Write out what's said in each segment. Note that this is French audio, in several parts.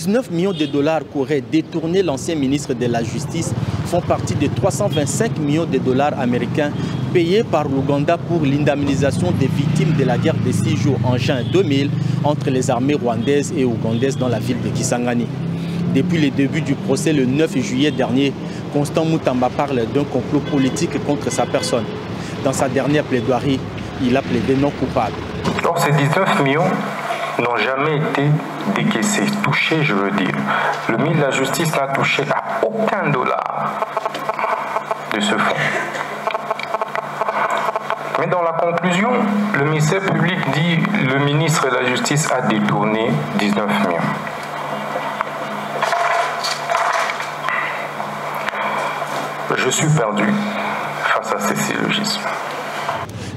19 millions de dollars qu'aurait détourné l'ancien ministre de la Justice font partie des 325 millions de dollars américains payés par l'Ouganda pour l'indemnisation des victimes de la guerre de 6 jours en juin 2000 entre les armées rwandaises et ougandaises dans la ville de Kisangani. Depuis le début du procès le 9 juillet dernier, Constant Mutamba parle d'un complot politique contre sa personne. Dans sa dernière plaidoirie, il a plaidé non coupable. Donc ces 19 millions n'ont jamais été décaissés, touchés, je veux dire. Le ministre de la Justice n'a touché à aucun dollar de ce fonds. Mais dans la conclusion, le ministère public dit que le ministre de la Justice a détourné 19 millions. Je suis perdu face à ces syllogismes.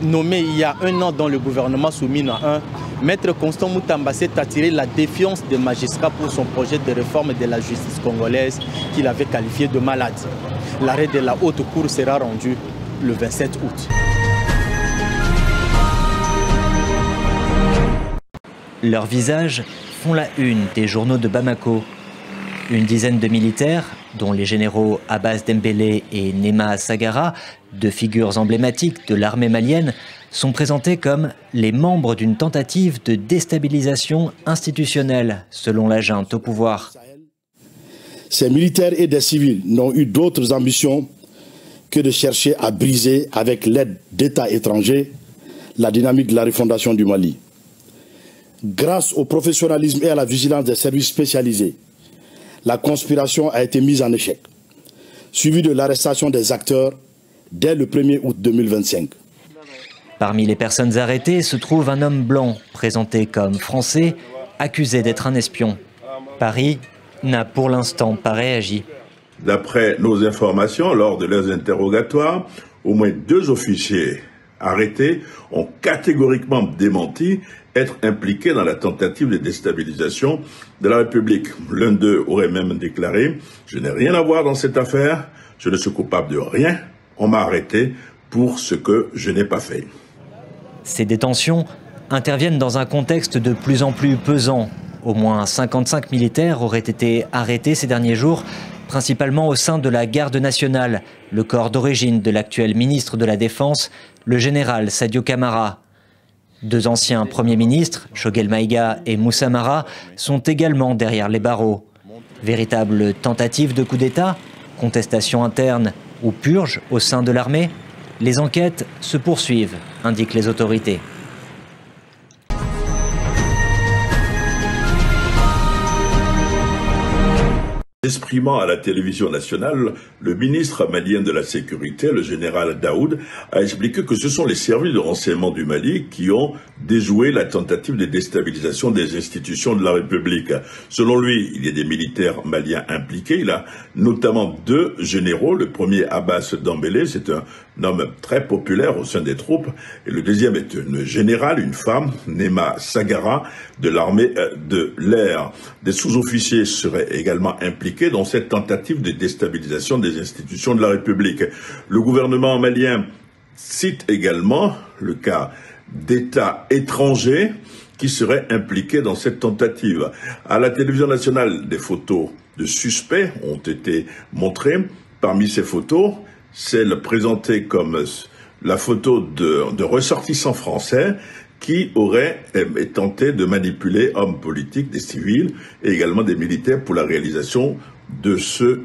Nommé il y a un an dans le gouvernement Soumina 1, Maître Constant Mutamba s'est attiré la défiance des magistrats pour son projet de réforme de la justice congolaise qu'il avait qualifié de malade. L'arrêt de la haute cour sera rendu le 27 août. Leurs visages font la une des journaux de Bamako. Une dizaine de militaires, dont les généraux Abbas Dembélé et Nema Sagara, deux figures emblématiques de l'armée malienne, sont présentés comme les membres d'une tentative de déstabilisation institutionnelle, selon la junte au pouvoir. Ces militaires et des civils n'ont eu d'autres ambitions que de chercher à briser, avec l'aide d'États étrangers, la dynamique de la refondation du Mali. Grâce au professionnalisme et à la vigilance des services spécialisés, la conspiration a été mise en échec, suivie de l'arrestation des acteurs dès le 1er août 2025. Parmi les personnes arrêtées se trouve un homme blanc, présenté comme français, accusé d'être un espion. Paris n'a pour l'instant pas réagi. D'après nos informations, lors de leurs interrogatoires, au moins 2 officiers arrêtés ont catégoriquement démenti être impliqués dans la tentative de déstabilisation de la République. L'un d'eux aurait même déclaré « Je n'ai rien à voir dans cette affaire, je ne suis coupable de rien, on m'a arrêté pour ce que je n'ai pas fait ». Ces détentions interviennent dans un contexte de plus en plus pesant. Au moins 55 militaires auraient été arrêtés ces derniers jours, principalement au sein de la Garde nationale, le corps d'origine de l'actuel ministre de la Défense, le général Sadio Camara. 2 anciens premiers ministres, Choguel Maïga et Moussa Mara, sont également derrière les barreaux. Véritable tentative de coup d'État, contestation interne ou purge au sein de l'armée, les enquêtes se poursuivent, indiquent les autorités. Exprimant à la télévision nationale, le ministre malien de la Sécurité, le général Daoud, a expliqué que ce sont les services de renseignement du Mali qui ont déjoué la tentative de déstabilisation des institutions de la République. Selon lui, il y a des militaires maliens impliqués. Il a notamment 2 généraux. Le premier, Abbas Dembélé, c'est un homme très populaire au sein des troupes. Et le deuxième est une générale, une femme, Nema Sagara, de l'armée de l'air. Des sous-officiers seraient également impliqués dans cette tentative de déstabilisation des institutions de la République. Le gouvernement malien cite également le cas d'États étrangers qui seraient impliqués dans cette tentative. À la télévision nationale, des photos de suspects ont été montrées. Parmi ces photos, celle présentée comme la photo de ressortissants français qui auraient tenté de manipuler hommes politiques, des civils et également des militaires pour la réalisation de ce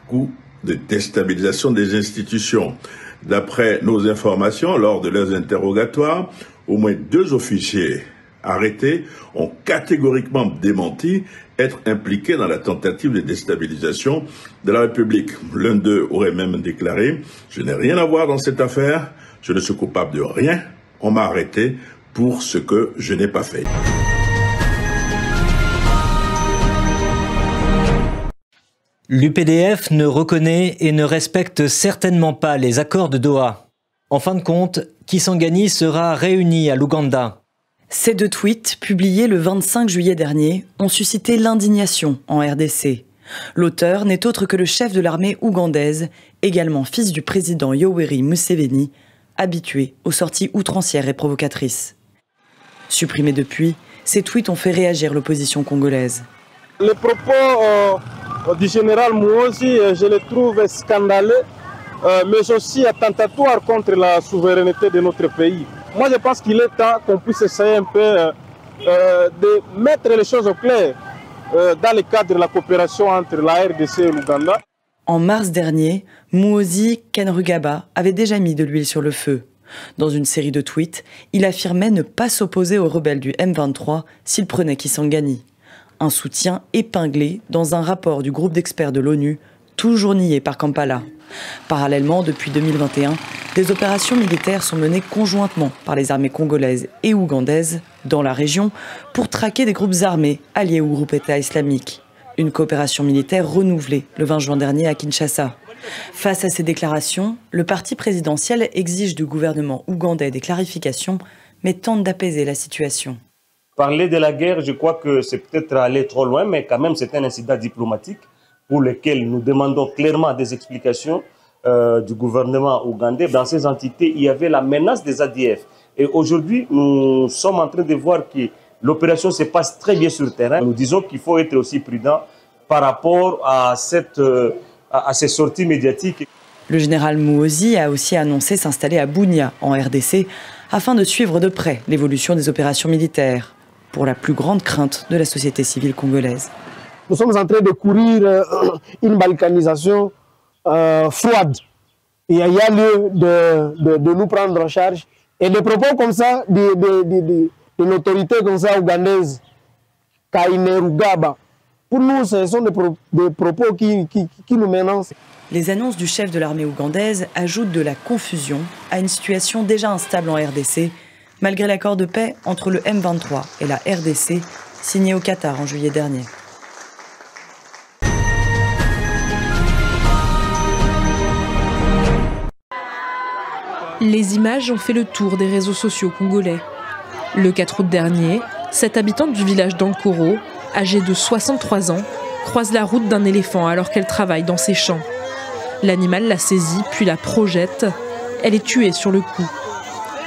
coup de déstabilisation des institutions. D'après nos informations, lors de leurs interrogatoires, au moins 2 officiers arrêtés ont catégoriquement démenti être impliqués dans la tentative de déstabilisation de la République. L'un d'eux aurait même déclaré « Je n'ai rien à voir dans cette affaire, je ne suis coupable de rien, on m'a arrêté pour ce que je n'ai pas fait ». L'UPDF ne reconnaît et ne respecte certainement pas les accords de Doha. En fin de compte, Kisangani sera réuni à l'Ouganda. Ces 2 tweets, publiés le 25 juillet dernier, ont suscité l'indignation en RDC. L'auteur n'est autre que le chef de l'armée ougandaise, également fils du président Yoweri Museveni, habitué aux sorties outrancières et provocatrices. Supprimés depuis, ces tweets ont fait réagir l'opposition congolaise. Les propos du général Muhoozi, je les trouve scandaleux, mais aussi attentatoires contre la souveraineté de notre pays. Moi, je pense qu'il est temps qu'on puisse essayer un peu de mettre les choses au clair dans le cadre de la coopération entre la RDC et l'Ouganda. En mars dernier, Muhoozi Kainerugaba avait déjà mis de l'huile sur le feu. Dans une série de tweets, il affirmait ne pas s'opposer aux rebelles du M23 s'ils prenaient Kisangani. Un soutien épinglé dans un rapport du groupe d'experts de l'ONU, toujours nié par Kampala. Parallèlement, depuis 2021, des opérations militaires sont menées conjointement par les armées congolaises et ougandaises dans la région pour traquer des groupes armés alliés au groupe État islamique. Une coopération militaire renouvelée le 20 juin dernier à Kinshasa. Face à ces déclarations, le parti présidentiel exige du gouvernement ougandais des clarifications, mais tente d'apaiser la situation. Parler de la guerre, je crois que c'est peut-être aller trop loin, mais quand même c'est un incident diplomatique pour lequel nous demandons clairement des explications du gouvernement ougandais. Dans ces entités, il y avait la menace des ADF. Et aujourd'hui, nous sommes en train de voir que l'opération se passe très bien sur le terrain. Nous disons qu'il faut être aussi prudent par rapport à ces sorties médiatiques. Le général Muhoozi a aussi annoncé s'installer à Bunia, en RDC, afin de suivre de près l'évolution des opérations militaires, pour la plus grande crainte de la société civile congolaise. Nous sommes en train de courir une balkanisation froide. Il y a lieu de nous prendre en charge. Et des propos comme ça, de l'autorité comme ça ougandaise, Kainerugaba, pour nous, ce sont des propos qui nous menacent. Les annonces du chef de l'armée ougandaise ajoutent de la confusion à une situation déjà instable en RDC, malgré l'accord de paix entre le M23 et la RDC, signé au Qatar en juillet dernier. Les images ont fait le tour des réseaux sociaux congolais. Le 4 août dernier, cette habitante du village d'Ankoro, âgée de 63 ans, croise la route d'un éléphant alors qu'elle travaille dans ses champs. L'animal la saisit puis la projette. Elle est tuée sur le coup.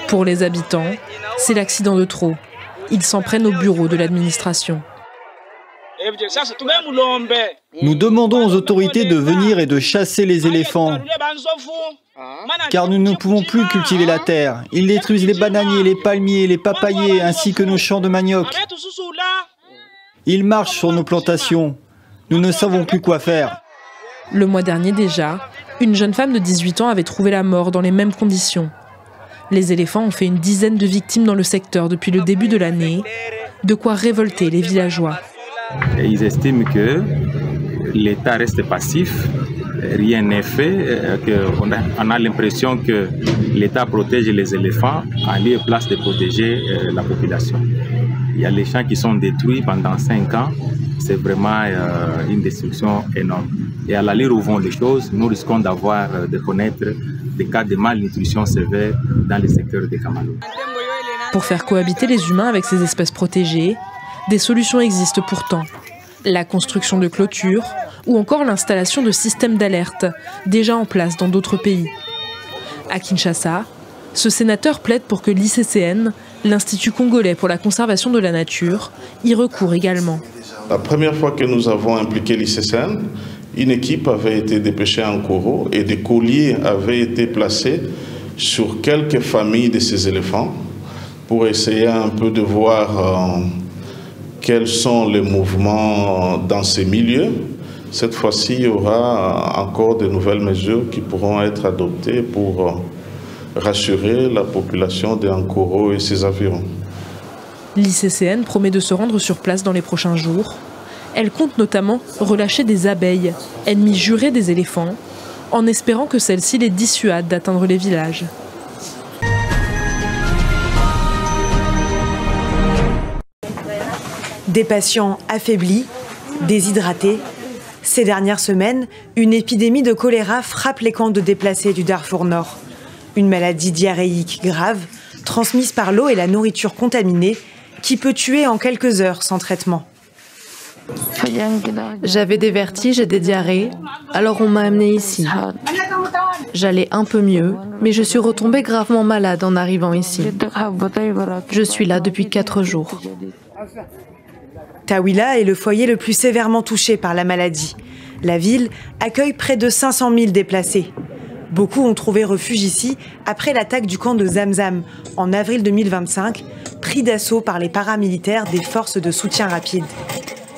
Pour les habitants, c'est l'accident de trop. Ils s'en prennent au bureau de l'administration. Nous demandons aux autorités de venir et de chasser les éléphants, car nous ne pouvons plus cultiver la terre. Ils détruisent les bananiers, les palmiers, les papayers, ainsi que nos champs de manioc. Ils marchent sur nos plantations. Nous ne savons plus quoi faire. Le mois dernier déjà, une jeune femme de 18 ans avait trouvé la mort dans les mêmes conditions. Les éléphants ont fait une dizaine de victimes dans le secteur depuis le début de l'année, de quoi révolter les villageois. Ils estiment que l'État reste passif, rien n'est fait, on a l'impression que l'État protège les éléphants en lieu et place de protéger la population. Il y a les champs qui sont détruits pendant 5 ans, c'est vraiment une destruction énorme. Et à l'allure où vont les choses, nous risquons de connaître des cas de malnutrition sévère dans les secteurs de Kamalo. Pour faire cohabiter les humains avec ces espèces protégées, des solutions existent pourtant. La construction de clôtures ou encore l'installation de systèmes d'alerte, déjà en place dans d'autres pays. À Kinshasa, ce sénateur plaide pour que l'ICCN, l'Institut congolais pour la conservation de la nature, y recourt également. La première fois que nous avons impliqué l'ICCN, une équipe avait été dépêchée à Ankoro et des colliers avaient été placés sur quelques familles de ces éléphants pour essayer un peu de voir quels sont les mouvements dans ces milieux. Cette fois-ci, il y aura encore de nouvelles mesures qui pourront être adoptées pour rassurer la population d'Ankoro et ses environs. L'ICCN promet de se rendre sur place dans les prochains jours. Elle compte notamment relâcher des abeilles, ennemies jurées des éléphants, en espérant que celles-ci les dissuadent d'atteindre les villages. Des patients affaiblis, déshydratés. Ces dernières semaines, une épidémie de choléra frappe les camps de déplacés du Darfour Nord. Une maladie diarrhéique grave, transmise par l'eau et la nourriture contaminée, qui peut tuer en quelques heures sans traitement. J'avais des vertiges et des diarrhées, alors on m'a amenée ici. J'allais un peu mieux, mais je suis retombée gravement malade en arrivant ici. Je suis là depuis 4 jours. Taouila est le foyer le plus sévèrement touché par la maladie. La ville accueille près de 500 000 déplacés. Beaucoup ont trouvé refuge ici après l'attaque du camp de Zamzam en avril 2025, pris d'assaut par les paramilitaires des forces de soutien rapide.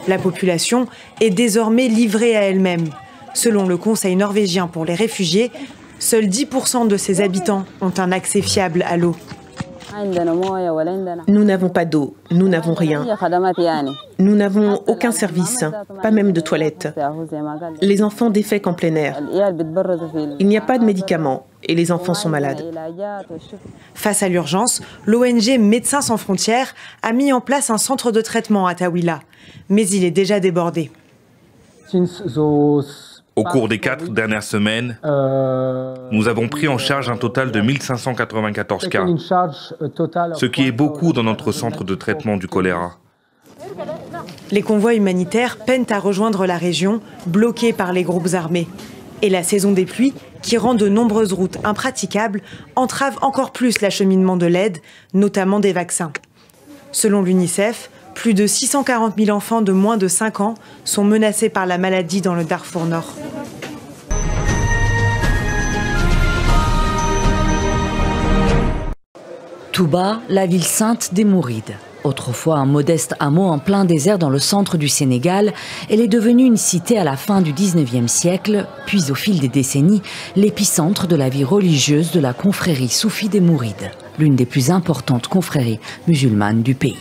La population est désormais livrée à elle-même. Selon le Conseil norvégien pour les réfugiés, seuls 10% de ses habitants ont un accès fiable à l'eau. Nous n'avons pas d'eau, nous n'avons rien. Nous n'avons aucun service, pas même de toilettes. Les enfants défèquent en plein air. Il n'y a pas de médicaments et les enfants sont malades. Face à l'urgence, l'ONG Médecins sans frontières a mis en place un centre de traitement à Taouila, mais il est déjà débordé. Au cours des 4 dernières semaines, nous avons pris en charge un total de 1594 cas, ce qui est beaucoup dans notre centre de traitement du choléra. Les convois humanitaires peinent à rejoindre la région, bloquée par les groupes armés. Et la saison des pluies, qui rend de nombreuses routes impraticables, entrave encore plus l'acheminement de l'aide, notamment des vaccins. Selon l'UNICEF, plus de 640 000 enfants de moins de 5 ans sont menacés par la maladie dans le Darfour Nord. Touba, la ville sainte des Mourides. Autrefois un modeste hameau en plein désert dans le centre du Sénégal, elle est devenue une cité à la fin du 19e siècle, puis au fil des décennies, l'épicentre de la vie religieuse de la confrérie soufie des Mourides, l'une des plus importantes confréries musulmanes du pays.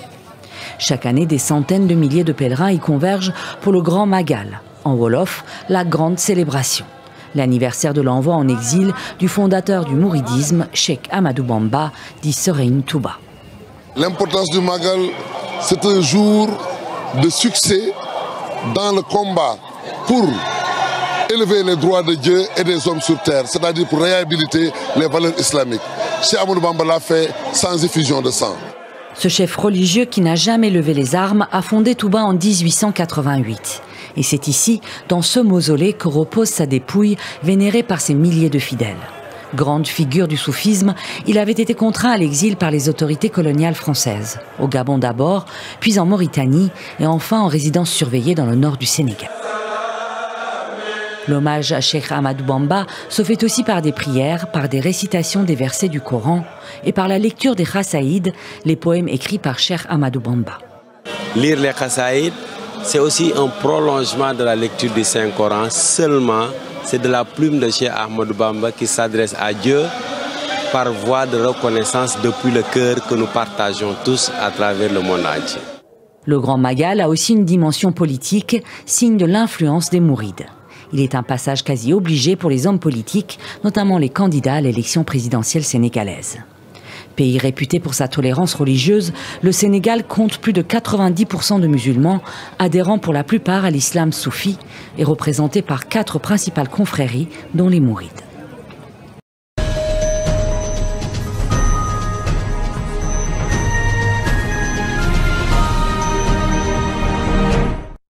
Chaque année, des centaines de milliers de pèlerins y convergent pour le Grand Magal, en Wolof, la grande célébration. L'anniversaire de l'envoi en exil du fondateur du mouridisme, Cheikh Ahmadou Bamba, dit Serigne Touba. L'importance du Magal, c'est un jour de succès dans le combat pour élever les droits de Dieu et des hommes sur terre, c'est-à-dire pour réhabiliter les valeurs islamiques. Cheikh Ahmadou Bamba l'a fait sans effusion de sang. Ce chef religieux qui n'a jamais levé les armes a fondé Touba en 1888. Et c'est ici, dans ce mausolée, que repose sa dépouille, vénérée par ses milliers de fidèles. Grande figure du soufisme, il avait été contraint à l'exil par les autorités coloniales françaises, au Gabon d'abord, puis en Mauritanie et enfin en résidence surveillée dans le nord du Sénégal. L'hommage à Cheikh Ahmadou Bamba se fait aussi par des prières, par des récitations des versets du Coran et par la lecture des Khasaïd, les poèmes écrits par Cheikh Ahmadou Bamba. Lire les Khasaïd, c'est aussi un prolongement de la lecture du Saint-Coran, seulement c'est de la plume de Cheikh Ahmadou Bamba qui s'adresse à Dieu par voie de reconnaissance depuis le cœur que nous partageons tous à travers le monde entier. Le Grand Magal a aussi une dimension politique, signe de l'influence des Mourides. Il est un passage quasi obligé pour les hommes politiques, notamment les candidats à l'élection présidentielle sénégalaise. Pays réputé pour sa tolérance religieuse, le Sénégal compte plus de 90% de musulmans, adhérant pour la plupart à l'islam soufi et représentés par 4 principales confréries, dont les Mourides.